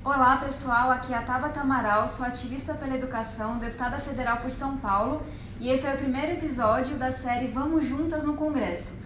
Olá pessoal, aqui é a Tabata Amaral, sou ativista pela educação, deputada federal por São Paulo e esse é o primeiro episódio da série Vamos Juntas no Congresso.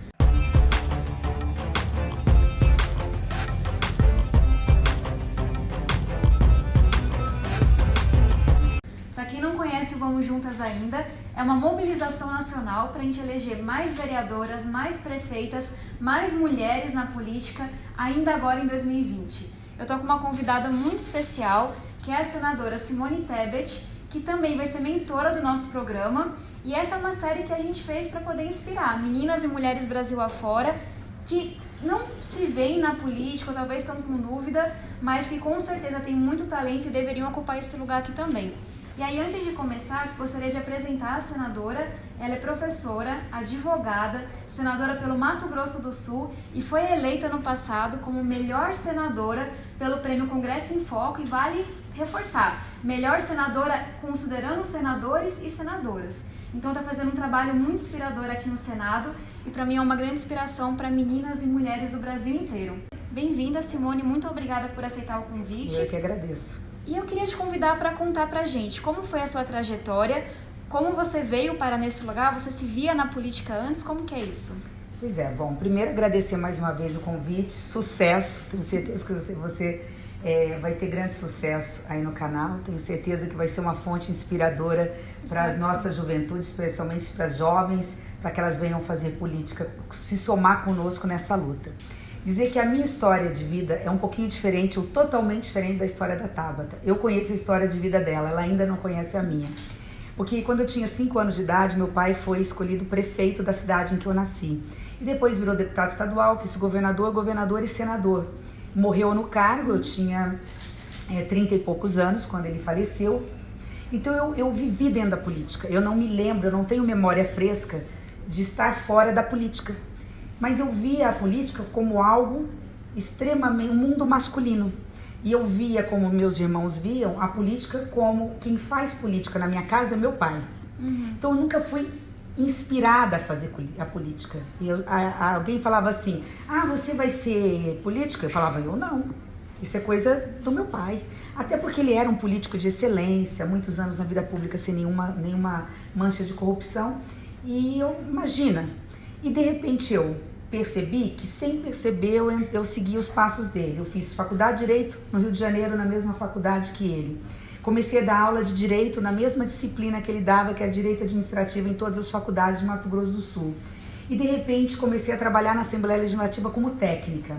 Para quem não conhece o Vamos Juntas ainda, é uma mobilização nacional para a gente eleger mais vereadoras, mais prefeitas, mais mulheres na política, ainda agora em 2020. Eu estou com uma convidada muito especial, que é a senadora Simone Tebet, que também vai ser mentora do nosso programa. E essa é uma série que a gente fez para poder inspirar meninas e mulheres Brasil afora, que não se veem na política, ou talvez estão com dúvida, mas que com certeza têm muito talento e deveriam ocupar esse lugar aqui também. E aí, antes de começar, gostaria de apresentar a senadora. Ela é professora, advogada, senadora pelo Mato Grosso do Sul e foi eleita no passado como melhor senadora pelo Prêmio Congresso em Foco. E vale reforçar, melhor senadora considerando senadores e senadoras. Então está fazendo um trabalho muito inspirador aqui no Senado e para mim é uma grande inspiração para meninas e mulheres do Brasil inteiro. Bem-vinda, Simone, muito obrigada por aceitar o convite. Eu que agradeço. E eu queria te convidar para contar pra gente como foi a sua trajetória, como você veio parar nesse lugar, você se via na política antes, como que é isso? Pois é, bom, primeiro agradecer mais uma vez o convite, sucesso, tenho certeza que você vai ter grande sucesso aí no canal, tenho certeza que vai ser uma fonte inspiradora para a nossa juventude, especialmente para as jovens, para que elas venham fazer política, se somar conosco nessa luta. Dizer que a minha história de vida é um pouquinho diferente, ou totalmente diferente da história da Tabata. Eu conheço a história de vida dela, ela ainda não conhece a minha. Porque quando eu tinha 5 anos de idade, meu pai foi escolhido prefeito da cidade em que eu nasci. E depois virou deputado estadual, vice-governador, governador e senador. Morreu no cargo, eu tinha 30 e poucos anos quando ele faleceu. Então eu vivi dentro da política. Eu não me lembro, eu não tenho memória fresca de estar fora da política. Mas eu via a política como algo extremamente, um mundo masculino. E eu via, como meus irmãos viam, a política como quem faz política na minha casa é meu pai. Então eu nunca fui inspirada a fazer a política. E alguém falava assim, você vai ser política? Eu falava, eu não. Isso é coisa do meu pai. Até porque ele era um político de excelência, muitos anos na vida pública sem nenhuma mancha de corrupção. E imagina... E de repente eu percebi que sem perceber eu segui os passos dele. Eu fiz faculdade de Direito no Rio de Janeiro, na mesma faculdade que ele. Comecei a dar aula de Direito na mesma disciplina que ele dava, que é Direito Administrativo, em todas as faculdades de Mato Grosso do Sul. E de repente comecei a trabalhar na Assembleia Legislativa como técnica.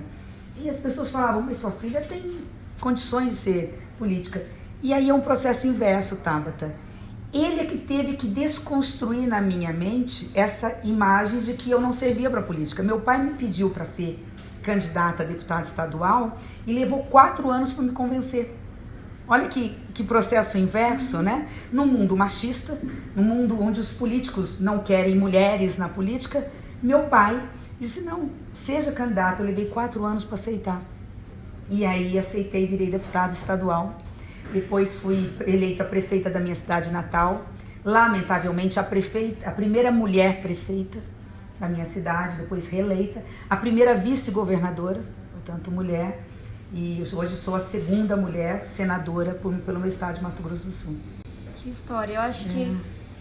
E as pessoas falavam, mas sua filha tem condições de ser política. E aí é um processo inverso, Tabata. Ele é que teve que desconstruir na minha mente essa imagem de que eu não servia para a política. Meu pai me pediu para ser candidata a deputada estadual e levou 4 anos para me convencer. Olha que processo inverso, né? Num mundo machista, num mundo onde os políticos não querem mulheres na política, meu pai disse, não, seja candidata. Eu levei 4 anos para aceitar. E aí aceitei e virei deputada estadual. Depois fui eleita prefeita da minha cidade natal. Lamentavelmente, a primeira mulher prefeita da minha cidade, depois reeleita. A primeira vice-governadora, portanto mulher. E hoje sou a segunda mulher senadora pelo meu estado de Mato Grosso do Sul. Que história, eu acho que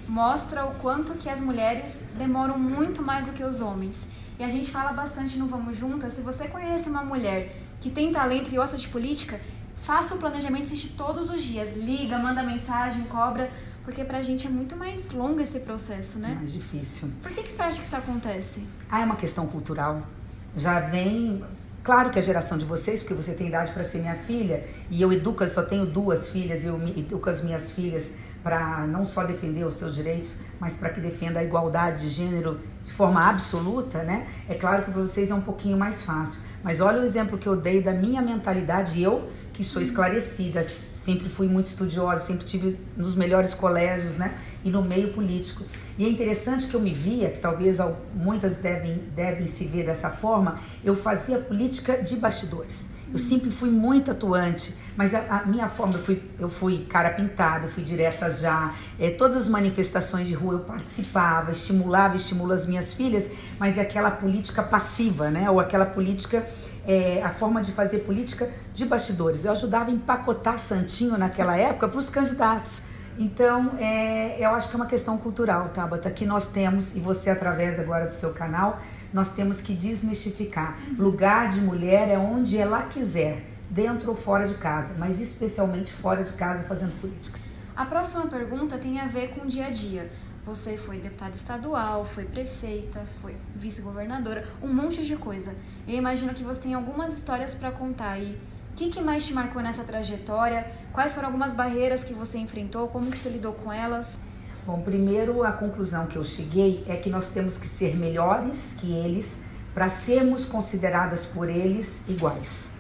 mostra o quanto que as mulheres demoram muito mais do que os homens. E a gente fala bastante no Vamos Juntas, se você conhece uma mulher que tem talento e gosta de política, faça o planejamento, assiste todos os dias, liga, manda mensagem, cobra, porque pra gente é muito mais longo esse processo, né? Mais difícil. Por que você acha que isso acontece? É uma questão cultural. Já vem... Claro que a geração de vocês, porque você tem idade para ser minha filha, e eu só tenho 2 filhas, e eu educo as minhas filhas para não só defender os seus direitos, mas para que defenda a igualdade de gênero de forma absoluta, né? É claro que para vocês é um pouquinho mais fácil. Mas olha o exemplo que eu dei da minha mentalidade, eu que sou esclarecida, sempre fui muito estudiosa, sempre tive nos melhores colégios, né? E no meio político. E é interessante que eu me via, que talvez muitas devem se ver dessa forma, eu fazia política de bastidores. Eu sempre fui muito atuante, mas a minha forma, eu fui cara pintada, eu fui direta já, todas as manifestações de rua eu participava, estimulo as minhas filhas, mas é aquela política passiva, né? Ou aquela política a forma de fazer política de bastidores. Eu ajudava a empacotar santinho naquela época para os candidatos. Então, eu acho que é uma questão cultural, Tabata, que nós temos, e você através agora do seu canal, nós temos que desmistificar. Lugar de mulher é onde ela quiser, dentro ou fora de casa, mas especialmente fora de casa fazendo política. A próxima pergunta tem a ver com o dia a dia. Você foi deputada estadual, foi prefeita, foi vice-governadora, um monte de coisa. Eu imagino que você tem algumas histórias para contar aí. O que mais te marcou nessa trajetória? Quais foram algumas barreiras que você enfrentou? Como que você lidou com elas? Bom, primeiro a conclusão que eu cheguei é que nós temos que ser melhores que eles para sermos consideradas por eles iguais.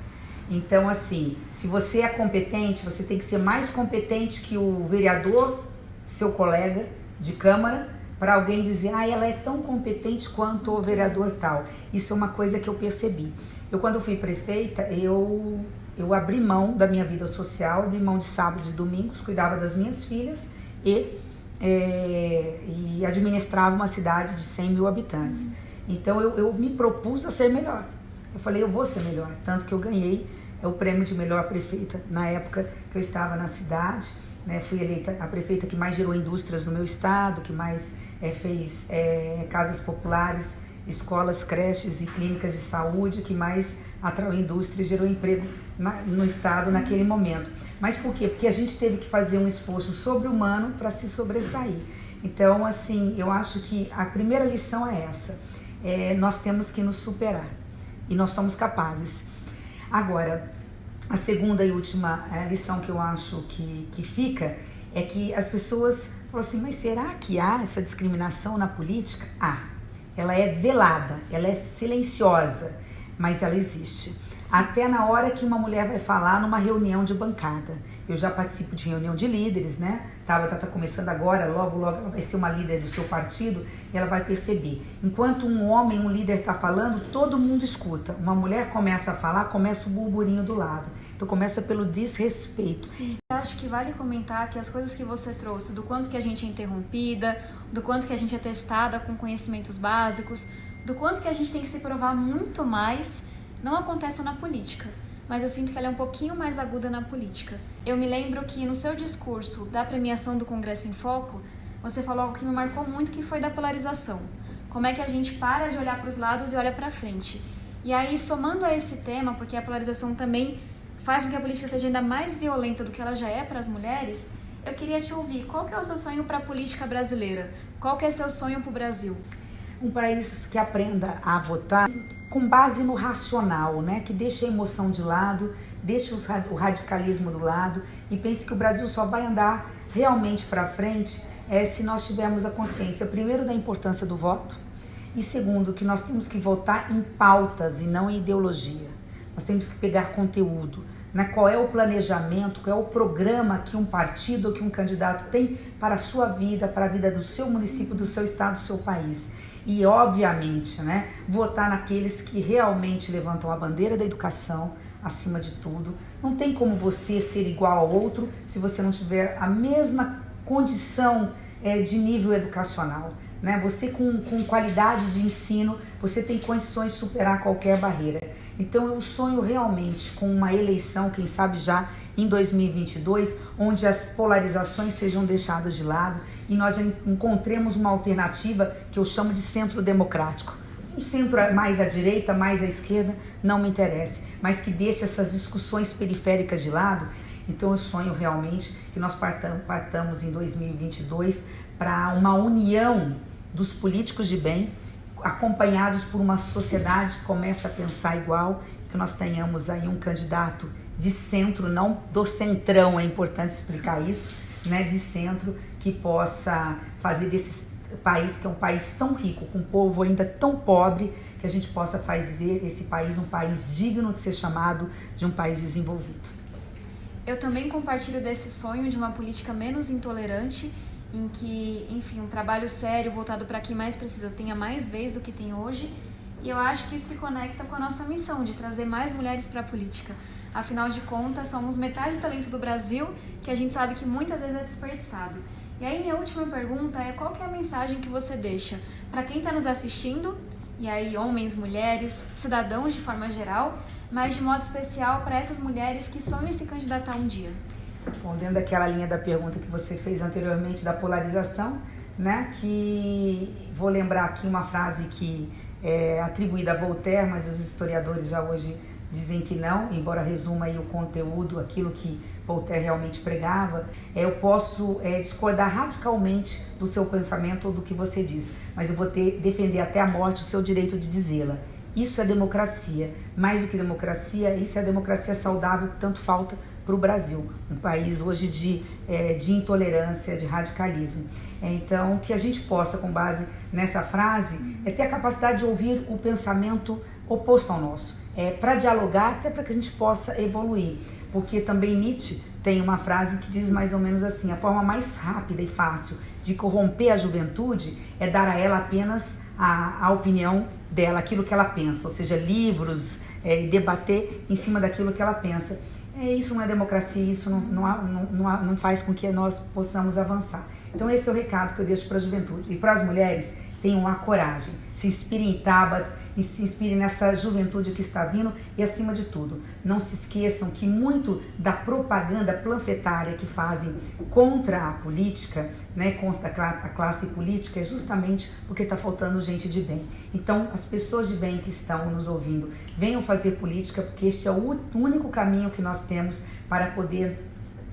Então, assim, se você é competente, você tem que ser mais competente que o vereador, seu colega de Câmara, para alguém dizer, ela é tão competente quanto o vereador tal. Isso é uma coisa que eu percebi. Eu, quando fui prefeita, eu abri mão da minha vida social, abri mão de sábados e domingos, cuidava das minhas filhas e administrava uma cidade de 100 mil habitantes. Então, eu me propus a ser melhor. Eu falei, eu vou ser melhor, tanto que eu ganhei o prêmio de melhor prefeita na época que eu estava na cidade, né? Fui eleita a prefeita que mais gerou indústrias no meu estado, que mais fez casas populares, escolas, creches e clínicas de saúde, que mais atraiu indústria e gerou emprego no estado naquele momento. Mas por quê? Porque a gente teve que fazer um esforço sobre-humano para se sobressair. Então, assim, eu acho que a primeira lição é essa. Nós temos que nos superar e nós somos capazes. Agora, a segunda e última lição que eu acho que fica é que as pessoas falam assim, mas será que há essa discriminação na política? Ela é velada, ela é silenciosa, mas ela existe. Sim. Até na hora que uma mulher vai falar numa reunião de bancada. Eu já participo de reunião de líderes, né? Tabata tá começando agora, logo ela vai ser uma líder do seu partido e ela vai perceber. Enquanto um homem, um líder está falando, todo mundo escuta. Uma mulher começa a falar, começa o burburinho do lado. Então começa pelo desrespeito. Sim. Eu acho que vale comentar que as coisas que você trouxe, do quanto que a gente é interrompida, do quanto que a gente é testada com conhecimentos básicos, do quanto que a gente tem que se provar muito mais, não acontece na política. Mas eu sinto que ela é um pouquinho mais aguda na política. Eu me lembro que no seu discurso da premiação do Congresso em Foco, você falou algo que me marcou muito, que foi da polarização. Como é que a gente para de olhar para os lados e olha para frente. E aí, somando a esse tema, porque a polarização também faz com que a política seja ainda mais violenta do que ela já é para as mulheres, eu queria te ouvir. Qual que é o seu sonho para a política brasileira? Qual que é o seu sonho para o Brasil? Um país que aprenda a votar com base no racional, né? Que deixe a emoção de lado, deixe o radicalismo do lado e pense que o Brasil só vai andar realmente para frente se nós tivermos a consciência, primeiro, da importância do voto e segundo, que nós temos que votar em pautas e não em ideologia. Nós temos que pegar conteúdo, né? Qual é o planejamento, qual é o programa que um partido ou que um candidato tem para a sua vida, para a vida do seu município, do seu estado, do seu país. E, obviamente, né, votar naqueles que realmente levantam a bandeira da educação acima de tudo. Não tem como você ser igual ao outro se você não tiver a mesma condição de nível educacional, né? Você com qualidade de ensino, você tem condições de superar qualquer barreira. Então eu sonho realmente com uma eleição, quem sabe já em 2022, onde as polarizações sejam deixadas de lado e nós encontremos uma alternativa que eu chamo de centro democrático. Um centro mais à direita, mais à esquerda, não me interessa, mas que deixe essas discussões periféricas de lado. Então eu sonho realmente que nós partamos em 2022 para uma união dos políticos de bem, acompanhados por uma sociedade que começa a pensar igual, que nós tenhamos aí um candidato de centro, não do centrão, é importante explicar isso, né, de centro, que possa fazer desse país, que é um país tão rico, com um povo ainda tão pobre, que a gente possa fazer esse país um país digno de ser chamado de um país desenvolvido. Eu também compartilho desse sonho de uma política menos intolerante, em que, enfim, um trabalho sério voltado para quem mais precisa tenha mais vez do que tem hoje. E eu acho que isso se conecta com a nossa missão de trazer mais mulheres para a política. Afinal de contas, somos metade do talento do Brasil, que a gente sabe que muitas vezes é desperdiçado. E aí minha última pergunta é: qual que é a mensagem que você deixa para quem está nos assistindo, e aí homens, mulheres, cidadãos de forma geral, mas de modo especial para essas mulheres que sonham em se candidatar um dia? Bom, dentro daquela linha da pergunta que você fez anteriormente da polarização, né, que vou lembrar aqui uma frase que é atribuída a Voltaire, mas os historiadores já hoje dizem que não, embora resuma aí o conteúdo, aquilo que Voltaire realmente pregava. Eu posso discordar radicalmente do seu pensamento ou do que você diz, mas eu vou defender até a morte o seu direito de dizê-la. Isso é democracia. Mais do que democracia, isso é a democracia saudável que tanto falta para o Brasil, um país hoje de intolerância, de radicalismo. Então, que a gente possa, com base nessa frase, ter a capacidade de ouvir o pensamento oposto ao nosso, para dialogar, até para que a gente possa evoluir. Porque também Nietzsche tem uma frase que diz mais ou menos assim: a forma mais rápida e fácil de corromper a juventude é dar a ela apenas a opinião dela, aquilo que ela pensa, ou seja, livros, e debater em cima daquilo que ela pensa. Isso não é democracia, isso não faz com que nós possamos avançar. Então esse é o recado que eu deixo para a juventude. E para as mulheres, tenham a coragem, se inspirem em Tabata e se inspirem nessa juventude que está vindo e, acima de tudo, não se esqueçam que muito da propaganda panfletária que fazem contra a política, né, contra a classe política, é justamente porque está faltando gente de bem. Então, as pessoas de bem que estão nos ouvindo, venham fazer política, porque este é o único caminho que nós temos para poder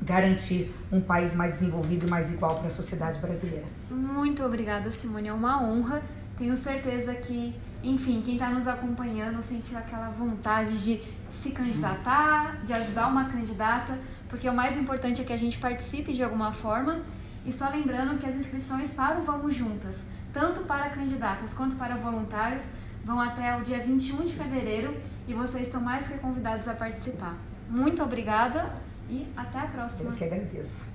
garantir um país mais desenvolvido e mais igual para a sociedade brasileira. Muito obrigada, Simone, é uma honra. Tenho certeza que, enfim, quem está nos acompanhando sentiu aquela vontade de se candidatar, de ajudar uma candidata, porque o mais importante é que a gente participe de alguma forma. E só lembrando que as inscrições para o Vamos Juntas, tanto para candidatas quanto para voluntários, vão até o dia 21 de fevereiro e vocês estão mais que convidados a participar. Muito obrigada e até a próxima. Eu que agradeço.